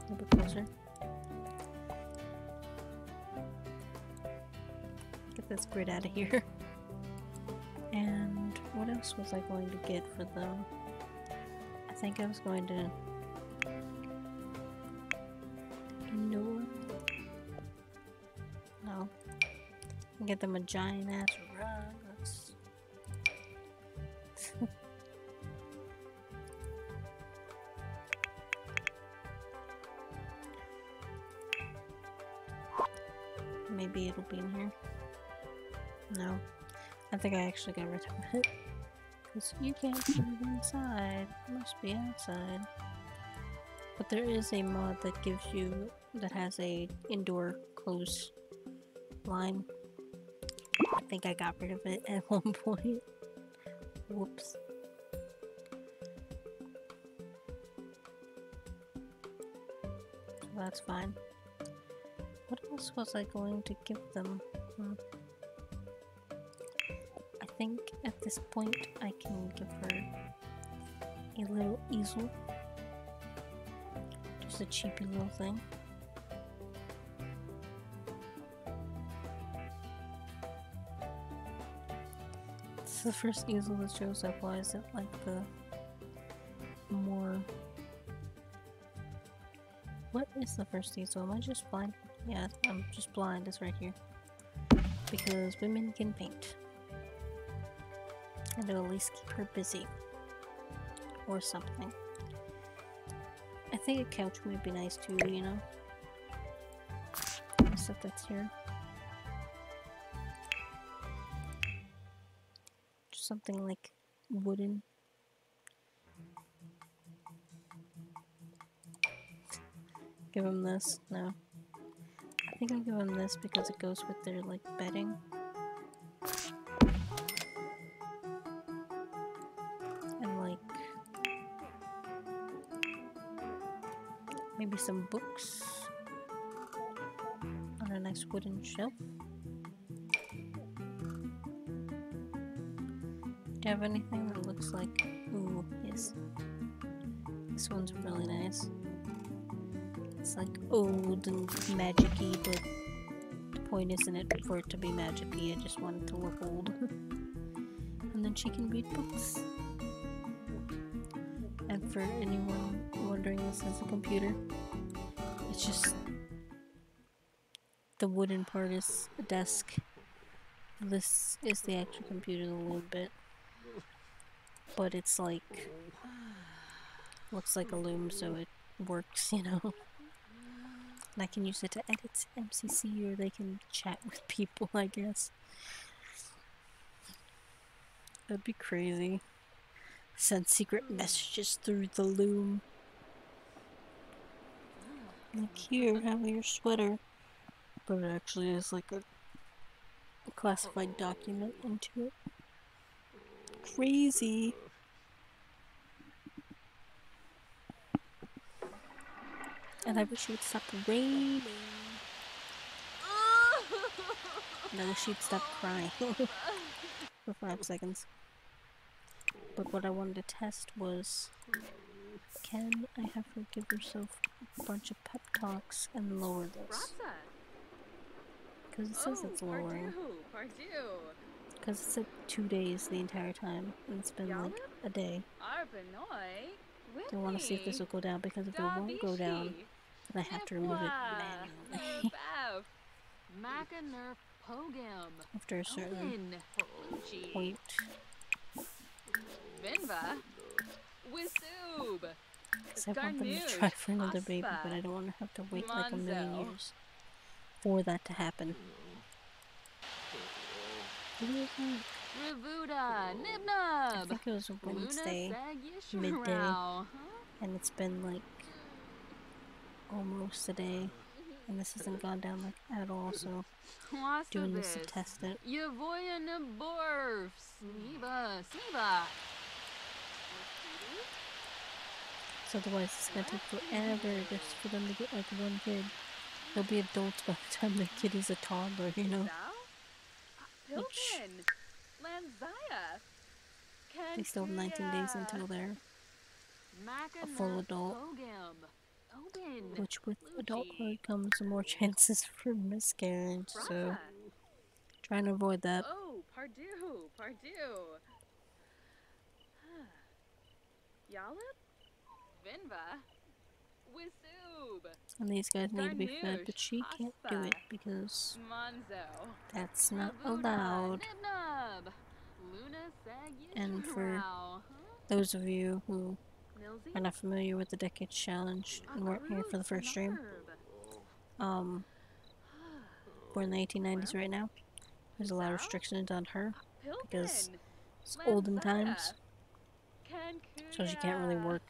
little bit closer. Get this grid out of here. And what else was I going to get for them? I think I was going to... No. Get them a giant ass rug. That's... Maybe it'll be in here. No. I think I actually got rid of it. Because you can't put it inside. It must be outside. But there is a mod that gives you... that has a indoor close line. think I got rid of it at one point. Whoops. That's fine. What else was I going to give them? I think at this point I can give her a little easel. Just a cheapy little thing. It's the first easel that shows up. Why is it like the more... What is the first easel? Am I just blind? Yeah, I'm just blind. It's right here. Because women can paint. And it'll at least keep her busy. Or something. I think a couch would be nice too, you know? The stuff that's here. Just something like wooden. Give him this? No. I think I'll give him this because it goes with their, like, bedding. And, like, maybe some books on a nice wooden shelf. Do you have anything that looks like... Ooh, yes. This one's really nice. It's like old and magic-y, but the point isn't it for it to be magic-y, I just want it to look old. And then she can read books. And for anyone wondering, this is a computer. It's just... the wooden part is a desk. This is the actual computer a little bit. But it's like... looks like a loom, so it works, you know? And I can use it to edit MCC, or they can chat with people, I guess. That'd be crazy. Send secret messages through the loom. Like, here, have your sweater. But it actually is like a classified document into it. Crazy. And I wish it would stop raining. And I wish she'd stop crying for 5 seconds. But what I wanted to test was, can I have her give herself a bunch of pep talks and lower this? Because it says it's lowering. Because it said 2 days the entire time, and it's been like a day. I want to see if this will go down, because if it won't go down, then I have to remove it manually. After a certain point. Because I want them to try for another baby, but I don't want to have to wait like a million years for that to happen. What is that? I think it was a Wednesday, midday, and it's been like almost a day, and this hasn't gone down like at all, so doing this to test it. So otherwise it's gonna take forever just for them to get like one kid. They'll be adults by the time the kid is a toddler, you know? Which... they still have 19 days until they're a full adult. Which with adulthood comes more chances for miscarriage, so trying to avoid that. And these guys need to be fed, but she can't do it because that's not allowed. And for those of you who are not familiar with the Decades Challenge and weren't here for the first stream, we're in the 1890s right now. There's a lot of restrictions on her because it's olden times, so she can't really work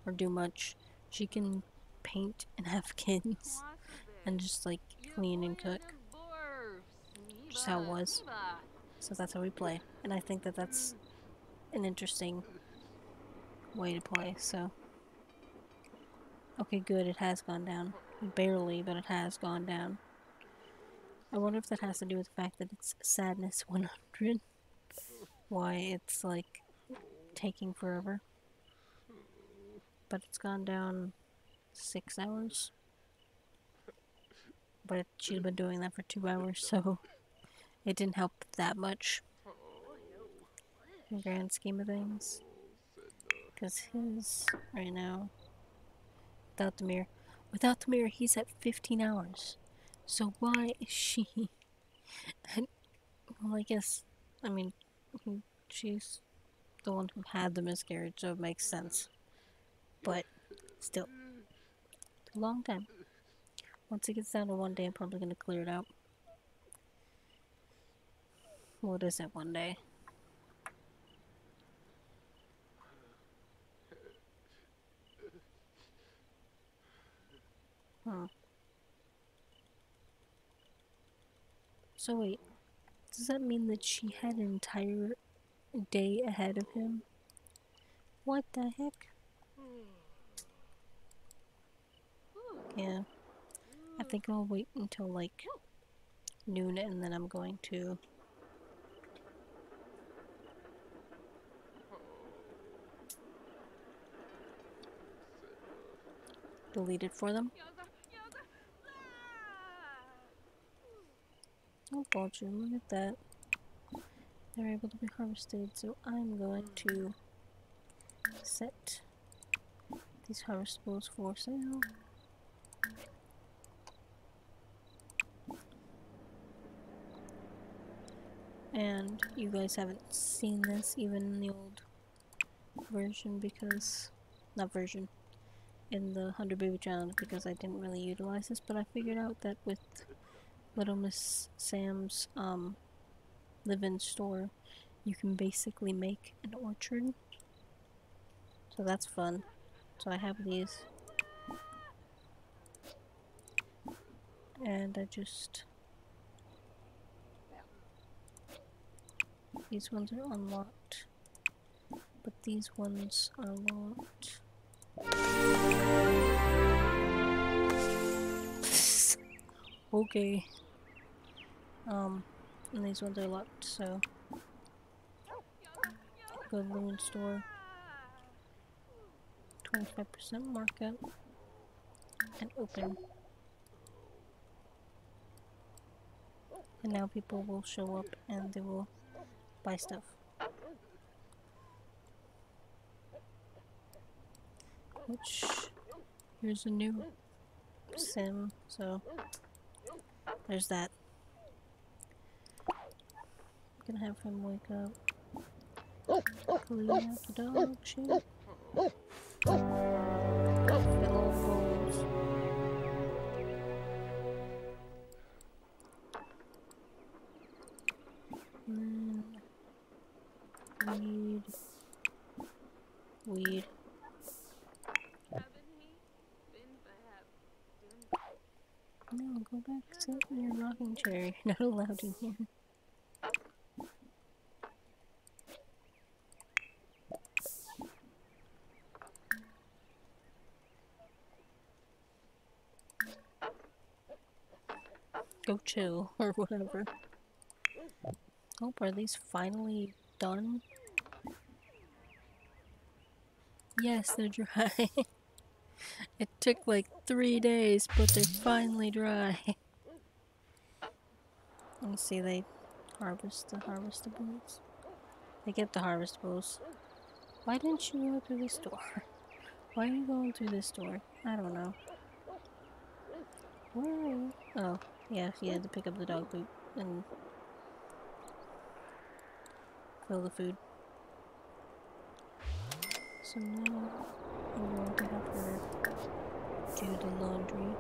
or do much. She can paint and have kids and just like clean and cook. Just how it was. So that's how we play. And I think that that's an interesting way to play, so. Okay, good, it has gone down. Barely, but it has gone down. I wonder if that has to do with the fact that it's sadness 100. Why it's like taking forever. But it's gone down 6 hours. But she's been doing that for 2 hours, so it didn't help that much in the grand scheme of things. Because his, right now, without the mirror, he's at 15 hours. So why is she, well, I guess, I mean, she's the one who had the miscarriage, so it makes sense. But, still, it's a long time. Once it gets down to 1 day, I'm probably gonna clear it out. What is it, 1 day? Huh. So wait, does that mean that she had an entire day ahead of him? What the heck? Yeah, I think I'll wait until like noon and then I'm going to delete it for them. Oh, vulture, look at that. They're able to be harvested, so I'm going to set these harvestables for sale. And you guys haven't seen this even in the old version because, not version, in the 100 Baby Challenge because I didn't really utilize this, but I figured out that with Little Miss Sam's live-in store, you can basically make an orchard. So that's fun. So I have these. And I just... These ones are unlocked. But these ones are locked. Okay. And these ones are locked, so... Go to the loon store. 25% markup. And open. And now people will show up and they will buy stuff. Which, here's a new sim, so there's that. I'm gonna have him wake up, clean out the dog shit, fill all the bowls. And then weed. No, go back, sit in your rocking chair. You're not allowed in here. Go chill, or whatever. Oh, are these finally done? Yes, they're dry. It took like 3 days, but they're finally dry. Let's see, they harvest the harvestables. They get the harvestables. Why didn't you go through this door? Why are you going through this door? I don't know. Where are you? Oh, yeah, he had to pick up the dog poop and fill the food. So now I'm going to have her do the laundry.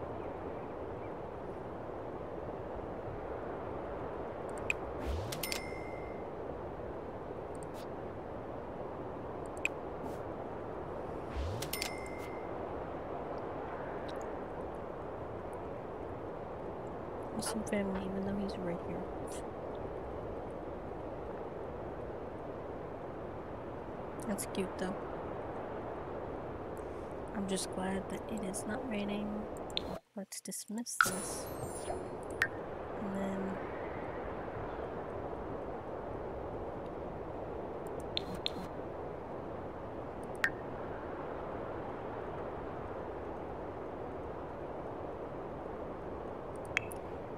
With some family, even though he's right here. That's cute though. I'm just glad that it is not raining. Let's dismiss this. And then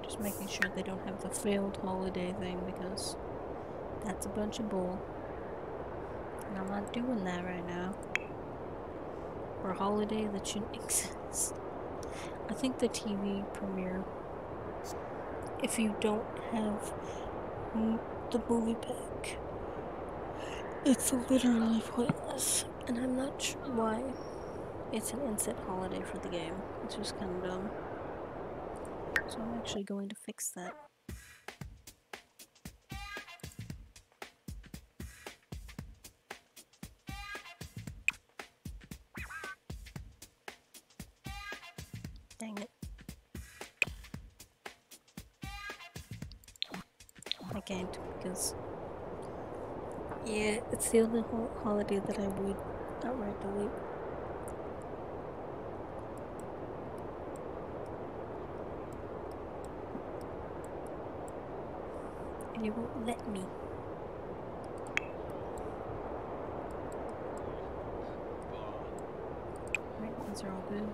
just making sure they don't have the failed holiday thing because that's a bunch of bull. And I'm not doing that right now. For a holiday that shouldn't exist. I think the TV premiere, if you don't have the movie pack, it's literally pointless. And I'm not sure why it's an inset holiday for the game. It's just kind of dumb. So I'm actually going to fix that. Dang it. I can't because, yeah, it's the only holiday that I would outright delete. And you won't let me. Right, these are all good.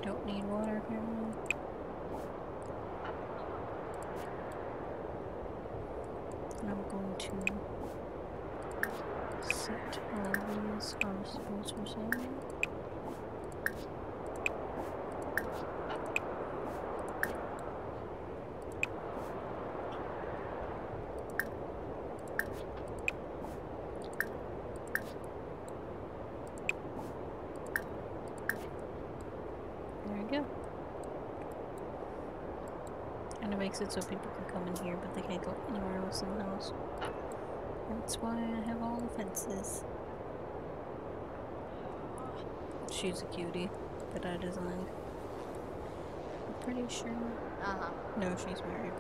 Don't need water apparently. And I'm going to set all these obstacles for sale. There we go. And it makes it so people can come in here, but they can't go anywhere else in the house. That's why I have all the fences. She's a cutie that I designed. I'm pretty sure. No, she's married.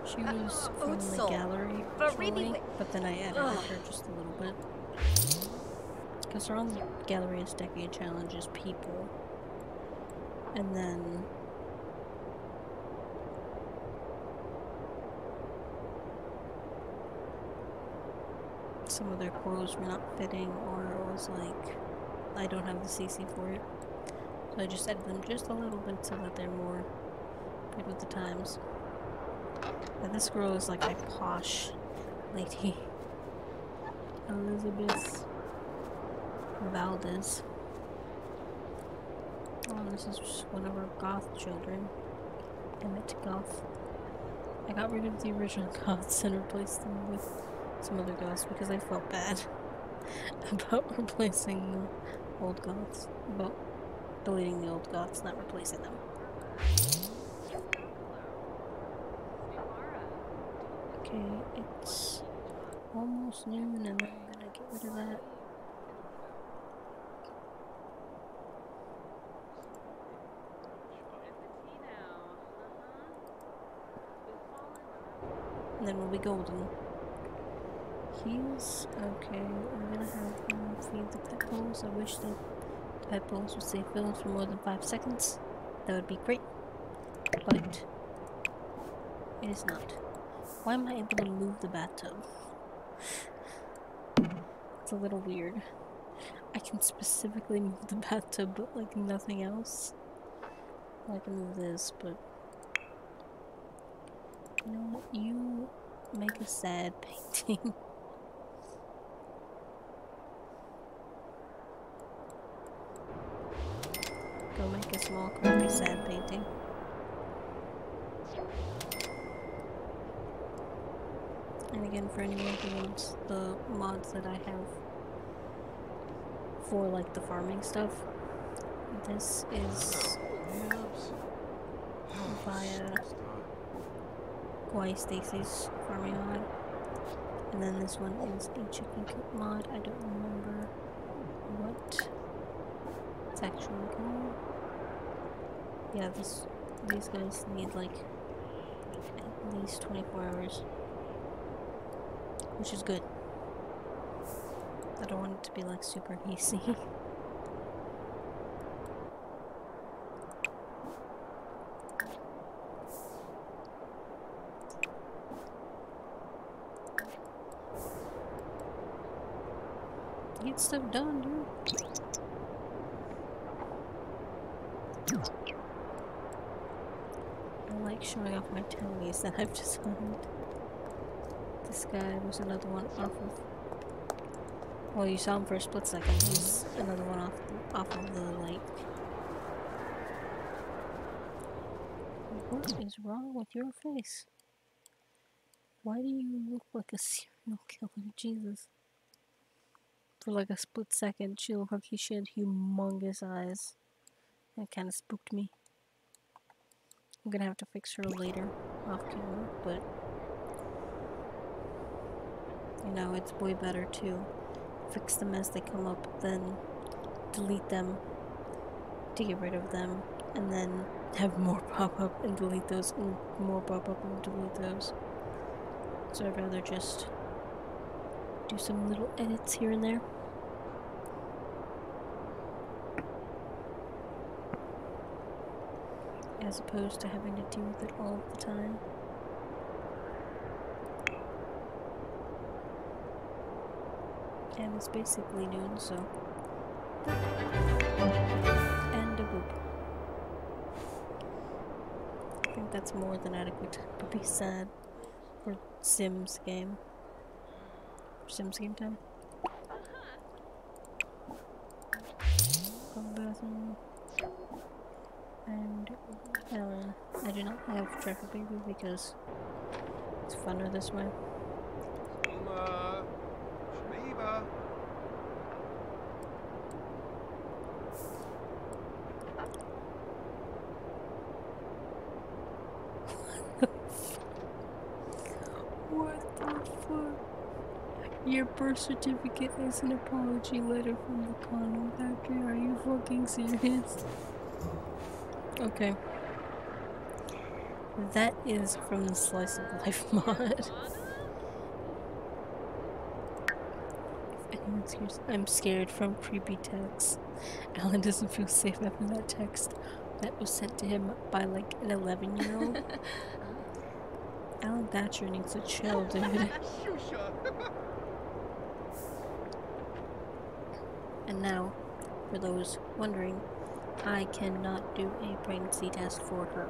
She was from the gallery originally, but then I edited her just a little bit. Because her on the Gallery's Decade Challenge is people. And then some of their clothes were not fitting, or it was like, I don't have the CC for it. So I just edited them just a little bit so that they're more good with the times. And this girl is like a posh lady. Elizabeth Valdez. Oh, and this is just one of our goth children. Emmett Goth. I got rid of the original goths and replaced them with some other goths because I felt bad about replacing the old goths. About deleting the old goths, not replacing them. Okay, it's almost noon and then I'm gonna get rid of that. And then we'll be golden. He's okay. I'm gonna have him feed the pet bowls. I wish that the pet bowls would stay filled for more than 5 seconds. That would be great. But it is not. Why am I able to move the bathtub? It's a little weird. I can specifically move the bathtub, but like nothing else. I can move this, but you know what? You make a sad painting. Go make a small, crappy, sad painting. And again, for anyone who wants the mods that I have for like the farming stuff, this is via Kawaii Stacy's farming mod. And then this one is a chicken coop mod. I don't remember what it's actually called. Yeah, these guys need like at least 24 hours. Which is good. I don't want it to be like super easy. Get stuff done, dude. I like showing off my townies that I've just found. This guy was another one off of. Well, you saw him for a split second. He's another one off of the lake. What is wrong with your face? Why do you look like a serial killer? Jesus. For like a split second, she looked like she had humongous eyes. That kind of spooked me. I'm gonna have to fix her later, off camera, but you know, it's way better to fix them as they come up than delete them to get rid of them, and then have more pop up and delete those, and more pop up and delete those. So I'd rather just do some little edits here and there. As opposed to having to deal with it all the time. And it's basically noon, so. And a boop. I think that's more than adequate to be sad for Sims game. Sims game time. Go to the bathroom. And I do not have Traffic Baby because it's funner this way. Shima. Shmiba. What the fuck? Your birth certificate is an apology letter from the condom factory. Are you fucking serious? Okay. That is from the Slice of Life mod. If anyone's scared, I'm scared from creepy texts. Alan doesn't feel safe after that text that was sent to him by like an 11-year-old. Alan Thatcher needs to chill, dude. Shusha. And now, for those wondering, I cannot do a pregnancy test for her.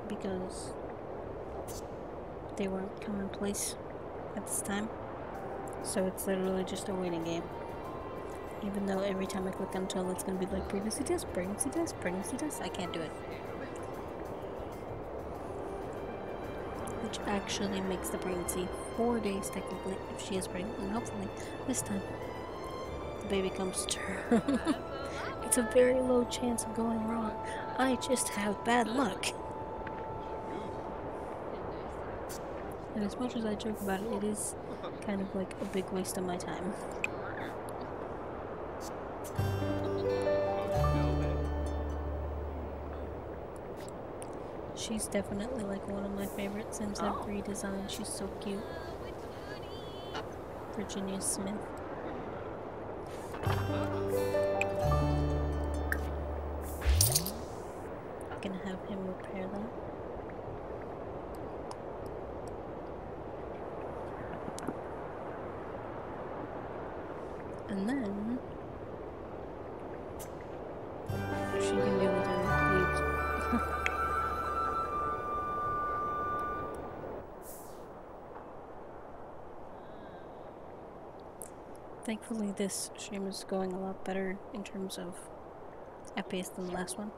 Because they weren't commonplace at this time. So it's literally just a waiting game. Even though every time I click until it's gonna be like pregnancy test, pregnancy test, pregnancy test, I can't do it. Which actually makes the pregnancy 4 days technically if she is pregnant, and hopefully this time the baby comes to term. It's a very low chance of going wrong. I just have bad luck. And as much as I joke about it, it is kind of like a big waste of my time. She's definitely like one of my favorite Sims I've redesigned. She's so cute. Virginia Smith. I'm gonna have him repair that. And then she can deal with her leaves. Thankfully this stream is going a lot better in terms of FPS than the last one,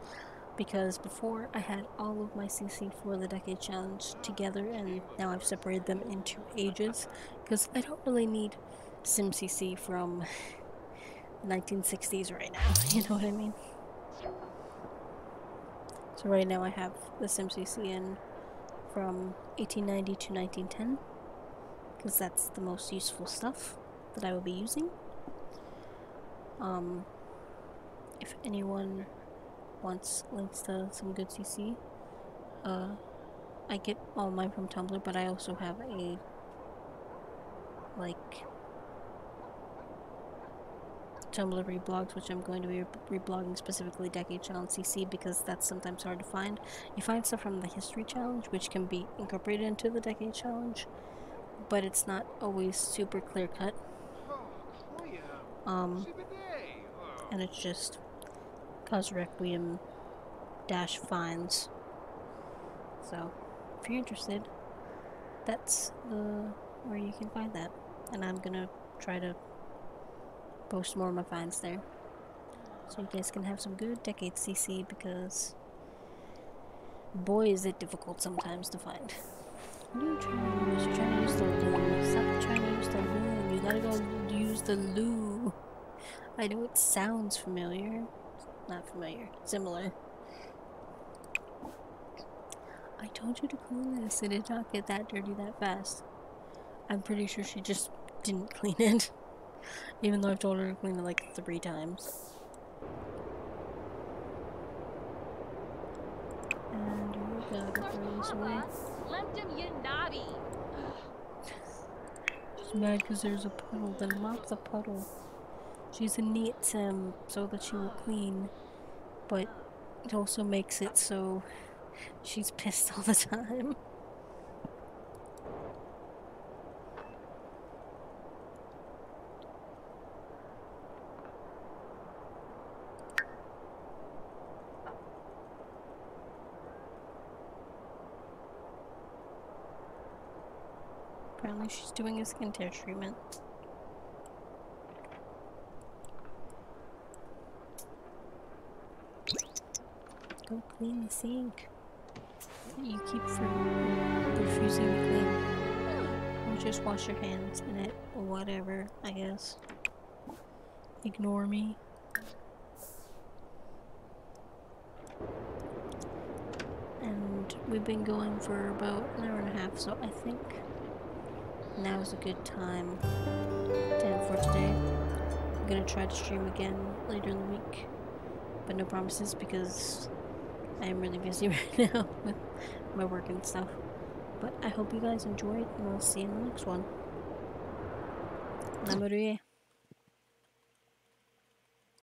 because before I had all of my CC for the Decade Challenge together and now I've separated them into ages, because I don't really need SimCC from the 1960s right now, you know what I mean? So right now I have the SimCC in from 1890 to 1910, because that's the most useful stuff that I will be using. If anyone wants links to some good CC. I get all mine from Tumblr, but I also have a like Tumblr reblogs, which I'm going to be reblogging specifically Decade Challenge CC because that's sometimes hard to find. You find stuff from the History Challenge, which can be incorporated into the Decade Challenge, but it's not always super clear cut. And it's just KasuRequiem -finds. So, if you're interested, that's where you can find that. And I'm gonna try to post more of my finds there, so you guys can have some good Decade CC, because boy is it difficult sometimes to find. What are you trying to use? You're trying to use the loo. Stop trying to use the loo. You gotta go use the loo. I know it sounds familiar. Not familiar. Similar. I told you to clean this. It did not get that dirty that fast. I'm pretty sure she just didn't clean it. Even though I've told her to clean it like 3 times. And you gotta throw this away. She's mad because there's a puddle. Then mop the puddle. She's a neat sim so that she will clean, but it also makes it so she's pissed all the time. Apparently she's doing a skincare treatment. Go clean the sink. You keep refusing to clean. Or just wash your hands in it, or whatever, I guess. Ignore me. And we've been going for about an hour and a half, so I think now is a good time to end for today. I'm gonna try to stream again later in the week, but no promises because I am really busy right now with my work and stuff. But I hope you guys enjoyed, and we'll see you in the next one. Namurie.